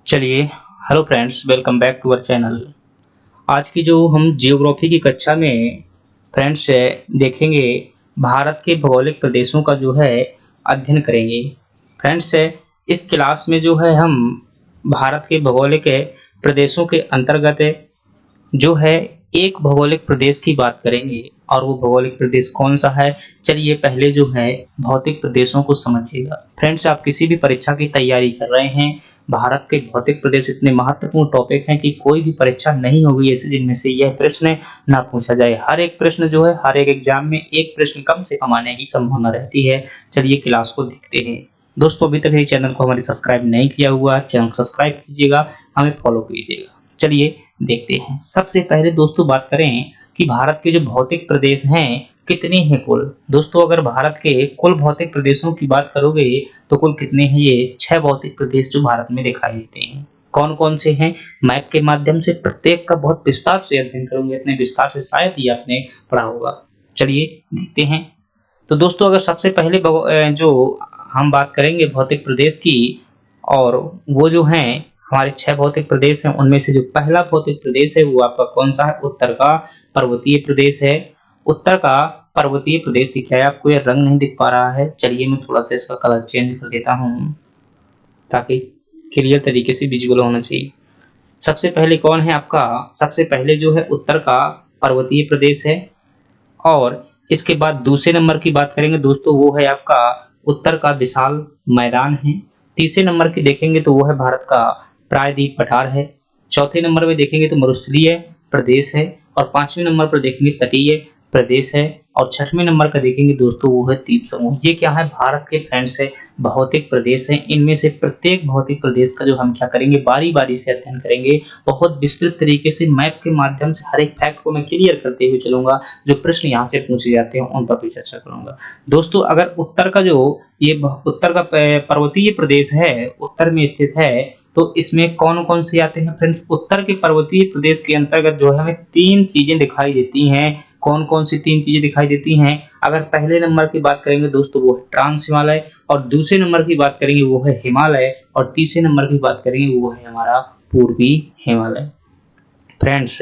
चलिए, hello friends, welcome back to our channel. आज की जो हम जियोग्राफी की कक्षा में फ्रेंड्स देखेंगे, भारत के भौगोलिक प्रदेशों का जो है अध्ययन करेंगे। फ्रेंड्स इस क्लास में जो है हम भारत के भौगोलिक प्रदेशों के अंतर्गत जो है एक भौगोलिक प्रदेश की बात करेंगे और वो भौगोलिक प्रदेश कौन सा है। चलिए पहले जो है भौतिक प्रदेशों को समझिएगा। फ्रेंड्स आप किसी भी परीक्षा की तैयारी कर रहे हैं, भारत के भौतिक प्रदेश इतने महत्वपूर्ण टॉपिक हैं कि कोई भी परीक्षा नहीं होगी ऐसे जिनमें से यह प्रश्न ना पूछा जाए। हर एक प्रश्न जो है हर एक एग्जाम में एक प्रश्न कम से कम आने की संभावना रहती है। चलिए क्लास को देखते हैं। दोस्तों अभी तक ये चैनल को हमारे सब्सक्राइब नहीं किया हुआ है, चैनल को सब्सक्राइब कीजिएगा, हमें फॉलो कीजिएगा। चलिए देखते हैं। सबसे पहले दोस्तों बात करें कि भारत के जो भौतिक प्रदेश हैं कितने हैं कुल। दोस्तों अगर भारत के कुल भौतिक प्रदेशों की बात करोगे तो कुल कितने हैं, ये 6 भौतिक प्रदेश जो भारत में दिखाई देते हैं। कौन कौन से हैं, मैप के माध्यम से प्रत्येक का बहुत विस्तार से अध्ययन करूंगे, इतने विस्तार से शायद ही आपने पढ़ा होगा। चलिए देखते हैं। तो दोस्तों अगर सबसे पहले जो हम बात करेंगे भौतिक प्रदेश की, और वो जो हैं हमारे 6 भौतिक प्रदेश हैं, उनमें से जो पहला भौतिक प्रदेश है वो आपका कौन सा है, उत्तर का पर्वतीय प्रदेश है। उत्तर का पर्वतीय प्रदेश क्या है, आपको ये रंग नहीं दिख पा रहा है, चलिए मैं थोड़ा सा इसका कलर चेंज कर देता हूँ ताकि क्लियर तरीके से विजुअल होना चाहिए। सबसे पहले कौन है आपका, सबसे पहले जो है उत्तर का पर्वतीय प्रदेश है। और इसके बाद दूसरे नंबर की बात करेंगे दोस्तों, वो है आपका उत्तर का विशाल मैदान है। तीसरे नंबर की देखेंगे तो वो है भारत का प्रायद्वीप पठार है। चौथे नंबर में देखेंगे तो मरुस्थलीय प्रदेश है। और 5वें नंबर पर देखेंगे तटीय प्रदेश है। और 6वें नंबर का देखेंगे दोस्तों वो है द्वीप समूह। ये क्या है, भारत के फ्रेंड्स है भौतिक प्रदेश हैं। इनमें से प्रत्येक भौतिक प्रदेश का जो हम क्या करेंगे बारी बारी से अध्ययन करेंगे, बहुत विस्तृत तरीके से मैप के माध्यम से हर एक फैक्ट को मैं क्लियर करते हुए चलूंगा। जो प्रश्न यहाँ से पूछे जाते हैं उन पर भी चर्चा करूंगा। दोस्तों अगर उत्तर का जो ये उत्तर का पर्वतीय प्रदेश है, उत्तर में स्थित है, तो इसमें कौन कौन से आते हैं फ्रेंड्स। उत्तर के पर्वतीय प्रदेश के अंतर्गत जो है हमें 3 चीजें दिखाई देती हैं। कौन कौन सी 3 चीजें दिखाई देती हैं, अगर पहले नंबर की बात करेंगे दोस्तों वो है ट्रांस हिमालय, और दूसरे नंबर की बात करेंगे वो है हिमालय, और तीसरे नंबर की बात करेंगे वो है हमारा पूर्वी हिमालय। फ्रेंड्स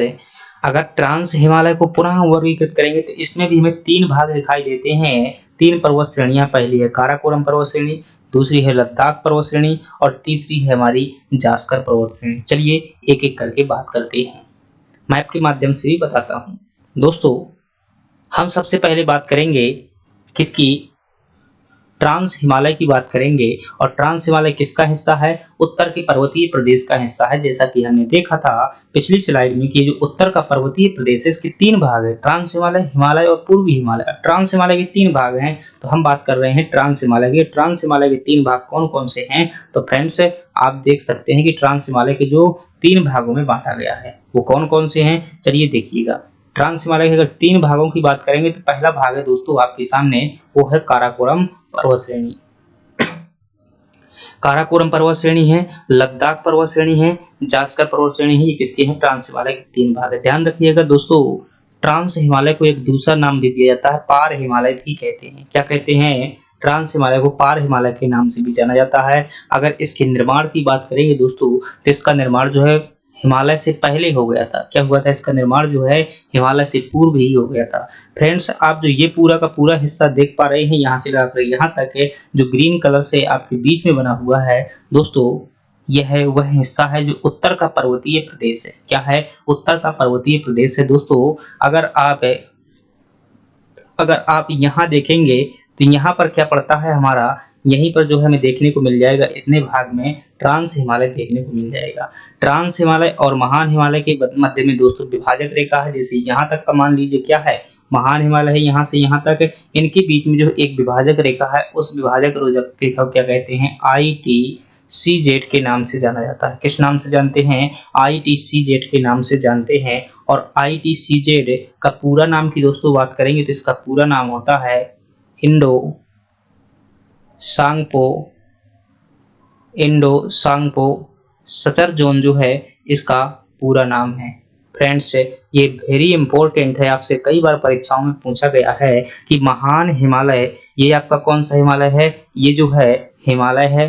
अगर ट्रांस हिमालय को पुनः वर्गीकृत करेंगे तो इसमें भी हमें 3 भाग दिखाई देते हैं। 3 पर्वत श्रेणियां, पहली है काराकोरम पर्वत श्रेणी, दूसरी है लद्दाख पर्वत श्रेणी, और तीसरी है हमारी जास्कर पर्वत श्रेणी। चलिए एक एक करके बात करते हैं, मैप के माध्यम से भी बताता हूं। दोस्तों हम सबसे पहले बात करेंगे किसकी, ट्रांस हिमालय की बात करेंगे। और ट्रांस हिमालय किसका हिस्सा है, उत्तर के पर्वतीय प्रदेश का हिस्सा है। जैसा कि हमने देखा था पिछली स्लाइड में कि जो उत्तर का पर्वतीय प्रदेश है इसके 3 भाग है, ट्रांस हिमालय, हिमालय और पूर्वी हिमालय। ट्रांस हिमालय के 3 भाग हैं, तो हम बात कर रहे हैं ट्रांस हिमालय के। ट्रांस हिमालय के 3 भाग कौन कौन से हैं, तो फ्रेंड्स आप देख सकते हैं कि ट्रांस हिमालय के जो 3 भागों में बांटा गया है वो कौन कौन से हैं, चलिए देखिएगा। ट्रांस हिमालय के अगर 3 भागों की बात करेंगे तो पहला भाग है दोस्तों आपके सामने, वो है काराकोरम पर्वत श्रेणी। काराकोरम पर्वत श्रेणी है, लद्दाख पर्वत श्रेणी है, जास्कर पर्वत श्रेणी है। ये किसके हैं, ट्रांस हिमालय के 3 भाग है। ध्यान रखिएगा दोस्तों, ट्रांस हिमालय को एक दूसरा नाम भी दिया जाता है, पार हिमालय भी कहते हैं। क्या कहते हैं, ट्रांस हिमालय को पार हिमालय के नाम से भी जाना जाता है। अगर इसके निर्माण की बात करेंगे दोस्तों तो इसका निर्माण जो है हिमालय से पहले हो गया था। क्या हुआ था, इसका निर्माण जो है हिमालय से पूर्व ही हो गया था। फ्रेंड्स आप जो ये पूरा का पूरा हिस्सा देख पा रहे हैं, यहाँ से लेकर यहाँ तक है, जो ग्रीन कलर से आपके बीच में बना हुआ है दोस्तों, यह है वह हिस्सा है जो उत्तर का पर्वतीय प्रदेश है। क्या है, उत्तर का पर्वतीय प्रदेश है। दोस्तों अगर आप यहाँ देखेंगे तो यहाँ पर क्या पड़ता है हमारा, यहीं पर जो है हमें देखने को मिल जाएगा, इतने भाग में ट्रांस हिमालय देखने को मिल जाएगा। ट्रांस हिमालय और महान हिमालय के मध्य में दोस्तों विभाजक रेखा है। जैसे यहाँ तक का मान लीजिए क्या है, महान हिमालय है, यहाँ से यहाँ तक इनके बीच में जो एक विभाजक रेखा है, उस विभाजक रेखा को क्या कहते हैं, ITCZ के नाम से जाना जाता है। किस नाम से जानते हैं, ITCZ के नाम से जानते हैं। और ITCZ का पूरा नाम की दोस्तों बात करेंगे तो इसका पूरा नाम होता है इंडो सांगपो सचर जो है इसका पूरा नाम है। फ्रेंड्स ये वेरी इंपॉर्टेंट है, आपसे कई बार परीक्षाओं में पूछा गया है कि महान हिमालय, ये आपका कौन सा हिमालय है, ये जो है हिमालय है,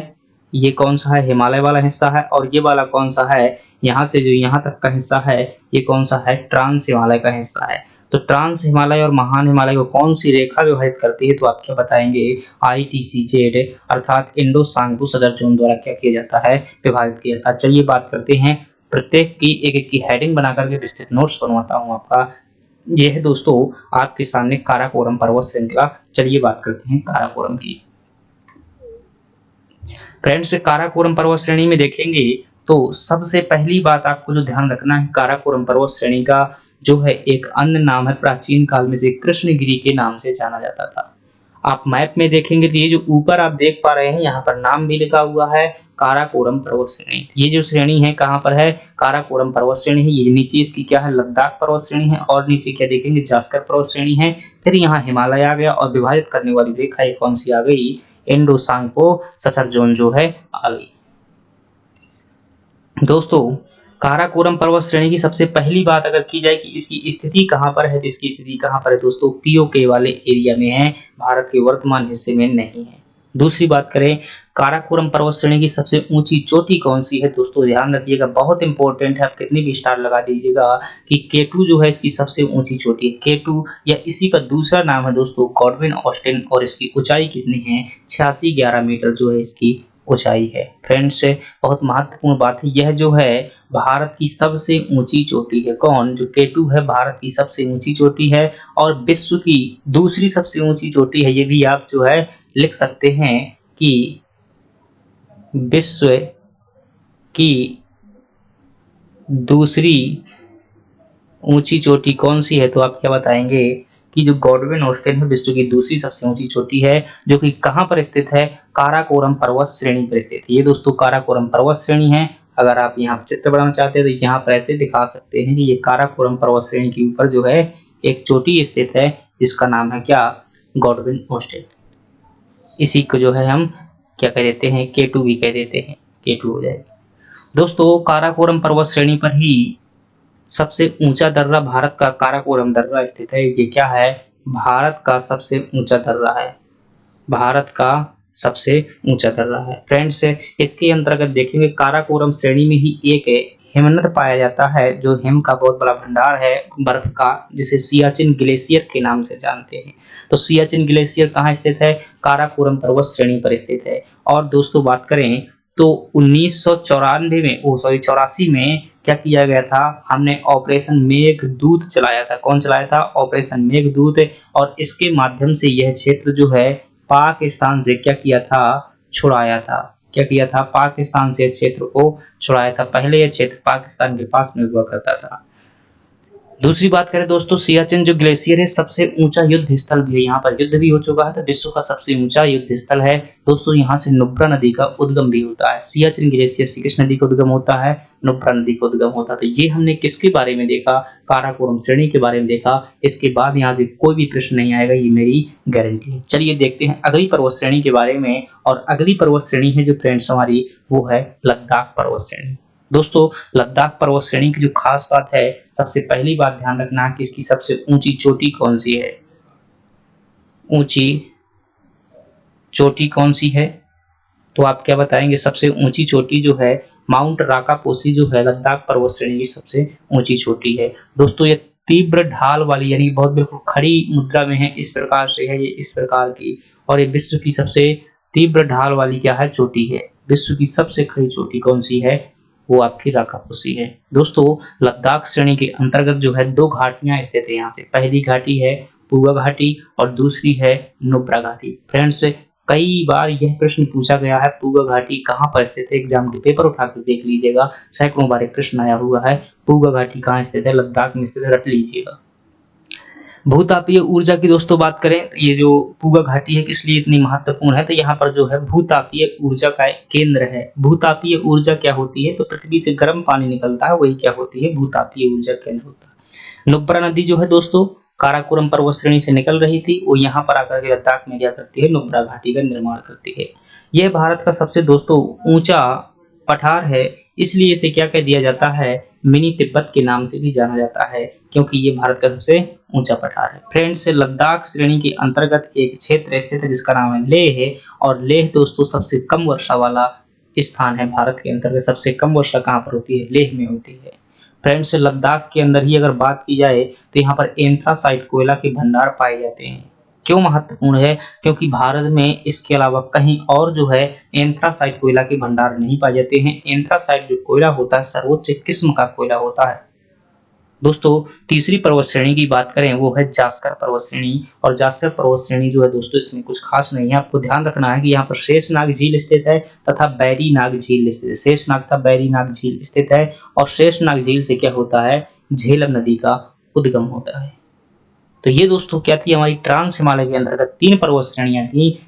ये कौन सा है, हिमालय वाला हिस्सा है, और ये वाला कौन सा है, यहाँ से जो यहाँ तक का हिस्सा है ये कौन सा है, ट्रांस हिमालय का हिस्सा है। तो ट्रांस हिमालय और महान हिमालय को कौन सी रेखा विभाजित करती है, तो आप क्या बताएंगे, ITCZ अर्थात इंडो सांगबू सदर जोन द्वारा क्या किया जाता है, विभाजित किया जाता है। चलिए बात करते हैं, प्रत्येक की एक एक की हेडिंग बना करके विस्तृत नोट्स बनवाता हूँ आपका। ये है दोस्तों आपके सामने काराकोरम पर्वत श्रृंखला। चलिए बात करते हैं काराकोरम की। फ्रेंड्स, काराकोरम पर्वत श्रेणी में देखेंगे तो सबसे पहली बात आपको जो ध्यान रखना है, काराकोरम पर्वत श्रेणी का जो है एक अन्य नाम है, प्राचीन काल में से कृष्णगिरी के नाम से जाना जाता था। आप मैप में देखेंगे तो ये जो ऊपर आप देख पा रहे हैं यहाँ पर नाम भी लिखा हुआ है काराकोरम पर्वत श्रेणी। ये जो श्रेणी है कहाँ पर है, काराकोरम पर्वत श्रेणी है। ये नीचे इसकी क्या है, लद्दाख पर्वत श्रेणी है, और नीचे क्या देखेंगे, जास्कर पर्वत श्रेणी है। फिर यहाँ हिमालय आ गया और विभाजित करने वाली रेखा ये कौन सी आ गई, इंडो सांगपो सचर जोन जो है आ गई। दोस्तों काराकोरम पर्वत श्रेणी की सबसे पहली बात अगर की जाए कि इसकी स्थिति कहाँ पर है, तो इसकी स्थिति कहाँ पर है दोस्तों, POK वाले एरिया में है, भारत के वर्तमान हिस्से में नहीं है। दूसरी बात करें, काराकोरम पर्वत श्रेणी की सबसे ऊंची चोटी कौन सी है, दोस्तों ध्यान रखिएगा, बहुत इंपॉर्टेंट है, आप कितनी भी स्टार लगा दीजिएगा कि K2 जो है इसकी सबसे ऊंची चोटी है। K2 या इसी का दूसरा नाम है दोस्तों गॉडविन ऑस्टिन, और इसकी ऊंचाई कितनी है, 8611 मीटर जो है इसकी ऊंचाई है। फ्रेंड्स, बहुत महत्वपूर्ण बात है, यह जो है भारत की सबसे ऊंची चोटी है। कौन, जो K2 है भारत की सबसे ऊंची चोटी है, और विश्व की दूसरी सबसे ऊंची चोटी है। ये भी आप जो है लिख सकते हैं कि विश्व की दूसरी ऊंची चोटी कौन सी है, तो आप क्या बताएंगे कि जो गॉडविन ऑस्टिन है विश्व की दूसरी सबसे ऊंची चोटी है, जो कि कहां पर स्थित है, काराकोरम पर्वत श्रेणी पर स्थित है। ये दोस्तों काराकोरम पर्वत श्रेणी है। अगर आप यहाँ चित्र बनाना चाहते हैं तो यहाँ पर ऐसे दिखा सकते हैं कि ये काराकोरम पर्वत श्रेणी के ऊपर जो है एक चोटी स्थित है, जिसका नाम है क्या, गॉडविन ऑस्टिन। इसी को जो है हम क्या कह देते हैं, K2 भी कह देते हैं, K2 हो जाएगा। दोस्तों काराकोरम पर्वत श्रेणी पर ही सबसे ऊंचा दर्रा भारत का काराकोरम दर्रा स्थित है। ये क्या है, भारत का सबसे ऊंचा दर्रा है, भारत का सबसे ऊंचा दर्रा है। फ्रेंड्स, इसके अंतर्गत देखेंगे काराकोरम श्रेणी में ही एक हिमनद पाया जाता है, जो हिम का बहुत बड़ा भंडार है बर्फ का, जिसे सियाचिन ग्लेशियर के नाम से जानते हैं। तो सियाचिन ग्लेशियर कहाँ स्थित है, काराकोरम पर्वत श्रेणी पर स्थित है। और दोस्तों बात करें तो 1994 में 84 में क्या किया गया था, हमने ऑपरेशन मेघदूत चलाया था। कौन चलाया था, ऑपरेशन मेघदूत, और इसके माध्यम से यह क्षेत्र जो है पाकिस्तान से क्या किया था, छुड़ाया था। क्या किया था, पाकिस्तान से क्षेत्र को छुड़ाया था। पहले यह क्षेत्र पाकिस्तान के पास में हुआ करता था। दूसरी बात करें दोस्तों, सियाचिन जो ग्लेशियर है सबसे ऊंचा युद्ध स्थल भी है, यहाँ पर युद्ध भी हो चुका है, तो विश्व का सबसे ऊंचा युद्ध स्थल है। दोस्तों यहाँ से नुब्रा नदी का उद्गम भी होता है। सियाचिन ग्लेशियर से किस नदी का उद्गम होता है, नुब्रा नदी का उद्गम होता है। तो ये हमने किसके बारे में देखा, काराकोरम श्रेणी के बारे में देखा। इसके बाद यहाँ से कोई भी प्रश्न नहीं आएगा, ये मेरी गारंटी है। चलिए देखते हैं अगली पर्वत श्रेणी के बारे में, और अगली पर्वत श्रेणी है जो फ्रेंड्स हमारी, वो है लद्दाख पर्वत श्रेणी। दोस्तों लद्दाख पर्वत श्रेणी की जो खास बात है, सबसे पहली बात ध्यान रखना है कि इसकी सबसे ऊंची चोटी कौन सी है, ऊंची चोटी कौन सी है, तो आप क्या बताएंगे, सबसे ऊंची चोटी जो है माउंट राकापोसी जो है लद्दाख पर्वत श्रेणी की सबसे ऊंची चोटी है। दोस्तों ये तीव्र ढाल वाली यानी बहुत बिल्कुल खड़ी मुद्रा में है, इस प्रकार से है ये, इस प्रकार की, और ये विश्व की सबसे तीव्र ढाल वाली क्या है, चोटी है। विश्व की सबसे खड़ी चोटी कौन सी है, वो आपकी राकापोसी है। दोस्तों लद्दाख श्रेणी के अंतर्गत जो है दो घाटियां स्थित है यहाँ से, पहली घाटी है पूगा घाटी और दूसरी है नुब्रा घाटी। फ्रेंड्स कई बार यह प्रश्न पूछा गया है, पूगा घाटी कहाँ पर स्थित है, एग्जाम के पेपर उठाकर देख लीजिएगा, सैकड़ों बार प्रश्न आया हुआ है, पूगा घाटी कहाँ स्थित है, लद्दाख में स्थित है, रट लीजिएगा। भूतापीय ऊर्जा की दोस्तों बात करें, ये जो पूगा घाटी है किस लिए इतनी महत्वपूर्ण है, तो यहाँ पर जो है भूतापीय ऊर्जा का एक केंद्र है। भूतापीय ऊर्जा क्या होती है, तो पृथ्वी से गर्म पानी निकलता है, वही क्या होती है, भूतापीय ऊर्जा केंद्र होता है। नुब्रा नदी जो है दोस्तों काराकोरम पर्वत श्रेणी से निकल रही थी, वो यहाँ पर आकर के लद्दाख में क्या करती है, नुब्रा घाटी का निर्माण करती है। यह भारत का सबसे दोस्तों ऊंचा पठार है, इसलिए इसे क्या कह दिया जाता है, मिनी तिब्बत के नाम से भी जाना जाता है, क्योंकि ये भारत का सबसे ऊंचा पठार है। फ्रेंड्स लद्दाख श्रेणी के अंतर्गत एक क्षेत्र स्थित है जिसका नाम है लेह है, और लेह दोस्तों सबसे कम वर्षा वाला स्थान है भारत के अंतर्गत, सबसे कम वर्षा कहाँ पर होती है? लेह में होती है। फ्रेंड्स लद्दाख के अंदर ही अगर बात की जाए तो यहाँ पर एंथ्रासाइट कोयला के भंडार पाए जाते हैं। क्यों महत्वपूर्ण है? क्योंकि भारत में इसके अलावा कहीं और जो है एंथ्रासाइट कोयला के भंडार नहीं पाए जाते हैं। एंथ्रासाइट जो कोयला होता है सर्वोच्च किस्म का कोयला होता है। दोस्तों तीसरी पर्वत श्रेणी की बात करें वो है जास्कर पर्वत श्रेणी, और जास्कर पर्वत श्रेणी जो है दोस्तों इसमें कुछ खास नहीं है। आपको ध्यान रखना है कि यहाँ पर शेषनाग झील स्थित है तथा बैरीनाग झील स्थित है। शेषनाग तथा बैरीनाग झील स्थित है और शेषनाग झील से क्या होता है? झेलम नदी का उद्गम होता है। तो ये दोस्तों क्या थी? हमारी ट्रांस हिमालय के अंतर्गत 3 पर्वत श्रेणियां थी।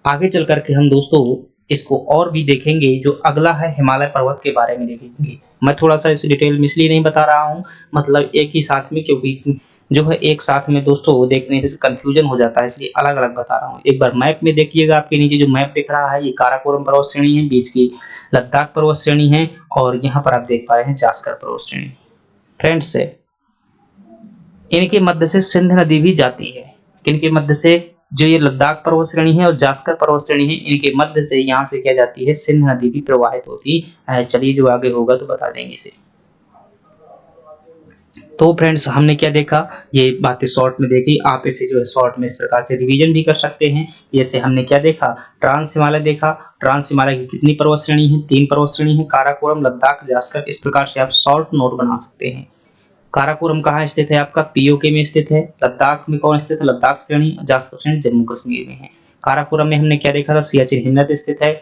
आगे चल करके हम दोस्तों इसको और भी देखेंगे। जो अगला है हिमालय पर्वत के बारे में देखेंगे। मैं थोड़ा सा इस डिटेल में इसलिए नहीं बता रहा हूँ, मतलब एक ही साथ में, क्योंकि जो है एक साथ में दोस्तों देखने से कंफ्यूजन हो जाता है, इसलिए अलग अलग बता रहा हूँ। एक बार मैप में देखिएगा, आपके नीचे जो मैप दिख रहा है ये काराकोरम पर्वत श्रेणी है, बीच की लद्दाख पर्वत श्रेणी है और यहाँ पर आप देख पा रहे हैं जास्कर पर्वत श्रेणी। फ्रेंड्स इनके मध्य से सिंध नदी भी जाती है। इनके मध्य से जो ये लद्दाख पर्वत श्रेणी है और जास्कर पर्वत श्रेणी है, इनके मध्य से यहाँ से क्या जाती है? सिंध नदी भी प्रवाहित होती है। चलिए जो आगे होगा तो बता देंगे इसे। तो फ्रेंड्स हमने क्या देखा? ये बातें शॉर्ट में देखी, आप इसे जो है शॉर्ट में इस प्रकार से रिवीजन भी कर सकते हैं। जैसे हमने क्या देखा? ट्रांस हिमालय देखा। ट्रांस हिमालय की कितनी पर्वत श्रेणी है? 3 पर्वत श्रेणी है, काराकोरम, लद्दाख, जास्कर। इस प्रकार से आप शॉर्ट नोट बना सकते हैं। काराकोरम कहाँ स्थित है? आपका पीओके में स्थित है। लद्दाख में कौन स्थित है? लद्दाख श्रेणी। जास्कर श्रेणी जम्मू कश्मीर में है। काराकोरम में हमने क्या देखा था? सियाचिन हिमनद स्थित है।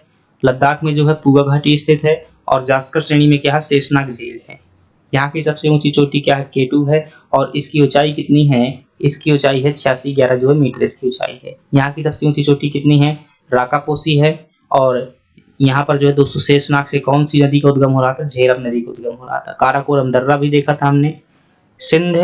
लद्दाख में जो है पूगा घाटी स्थित है और जास्कर श्रेणी में क्या है? शेषनाग झील है। यहाँ की सबसे ऊंची चोटी क्या है? केटू है और इसकी ऊंचाई कितनी है? इसकी ऊंचाई है 8611 जो है मीटर इसकी ऊंचाई है। यहाँ की सबसे ऊंची चोटी कितनी है? राकापोसी है। और यहाँ पर जो है दोस्तों शेषनाग से कौन सी नदी का उद्गम हो रहा था? झेलम नदी का उद्गम हो रहा था। काराकोरम दर्रा भी देखा था हमने। सिंध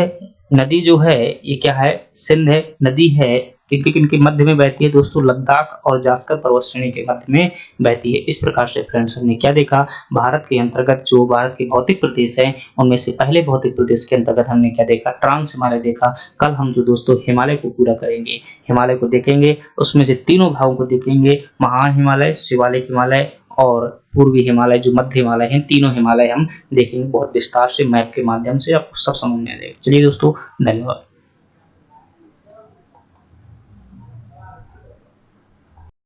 नदी जो है ये क्या है? सिंध नदी है किनके किनके मध्य में बहती है दोस्तों? लद्दाख और जास्कर पर्वत श्रेणी के मध्य में बहती है। इस प्रकार से फ्रेंड्स हमने क्या देखा? भारत के अंतर्गत जो भारत के भौतिक प्रदेश हैं उनमें से पहले भौतिक प्रदेश के अंतर्गत हमने क्या देखा? ट्रांस हिमालय देखा। कल हम जो दोस्तों हिमालय को पूरा करेंगे, हिमालय को देखेंगे, उसमें से तीनों भागों को देखेंगे। महान हिमालय, शिवालिक हिमालय और पूर्वी हिमालय जो मध्य हिमालय हैं, तीनों हिमालय हम देखेंगे बहुत विस्तार से मैप के माध्यम से। आपको सब समझ में आ जाएगा। चलिए दोस्तों धन्यवाद।